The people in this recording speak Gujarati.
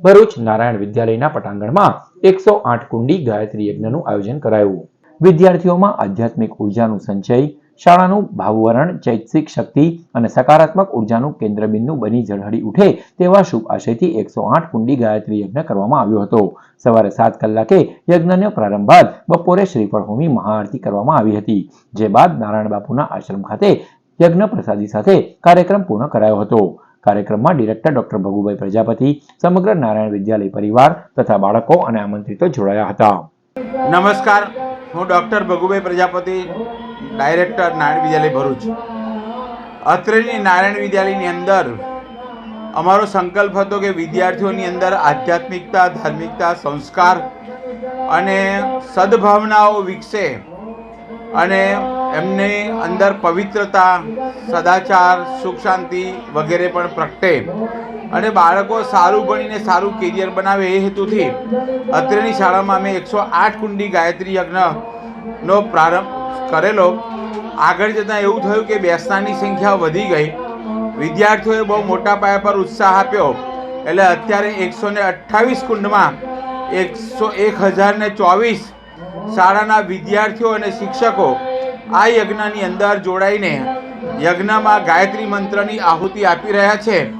ભરૂચ નારાયણ વિદ્યાલયના પટાંગણમાં 108 કુંડી ગાયત્રી યજ્ઞનું આયોજન કરાયું। વિદ્યાર્થીઓમાં આધ્યાત્મિક ઉર્જાનું સંચય, શાળાનું ભાવવરણ ચૈતસિક શક્તિ અને સકારાત્મક ઉર્જાનું કેન્દ્રબિંદુ બની ઝળહળી ઉઠે તેવા શુભ આશયથી 108 કુંડી ગાયત્રી યજ્ઞ કરવામાં આવ્યો હતો। સવારે 7 કલાકે યજ્ઞનો પ્રારંભ બાદ બપોરે શ્રીફળ હોમી મહાઆરતી કરવામાં આવી હતી, જે બાદ નારાયણ બાપુના આશ્રમ ખાતે યજ્ઞ પ્રસાદી સાથે કાર્યક્રમ પૂર્ણ કરાયો હતો। કાર્યક્રમમાં ડિરેક્ટર ડોક્ટર ભગુભાઈ પ્રજાપતિ, સમગ્ર નારાયણ વિદ્યાલય પરિવાર તથા બાળકો અને આમંત્રિતો જોડાયા હતા। નમસ્કાર, હું ડોક્ટર ભગુભાઈ પ્રજાપતિ, ડાયરેક્ટર નારાયણ વિદ્યાલય ભરૂચ। અત્રેની નારાયણ વિદ્યાલયની અંદર અમારો સંકલ્પ હતો કે વિદ્યાર્થીઓની અંદર આધ્યાત્મિકતા, ધાર્મિકતા, સંસ્કાર અને સદભાવનાઓ વિકસે અને એમની અંદર પવિત્રતા, સદાચાર, સુખ શાંતિ વગેરે પણ પ્રગટે અને બાળકો સારું ભણીને સારું કેરિયર બનાવે એ હેતુથી અત્રેની શાળામાં અમે 108 કુંડી ગાયત્રી યજ્ઞનો પ્રારંભ કરેલો। આગળ જતાં એવું થયું કે બેસનારની સંખ્યા વધી ગઈ, વિદ્યાર્થીઓએ બહુ મોટા પાયા પર ઉત્સાહ આપ્યો, એટલે અત્યારે 128 કુંડમાં 1024 શાળાના વિદ્યાર્થીઓ અને શિક્ષકો આ યજ્ઞની અંદર જોડાઈને યજ્ઞમાં ગાયત્રી મંત્રની આહુતિ આપી રહ્યા છે।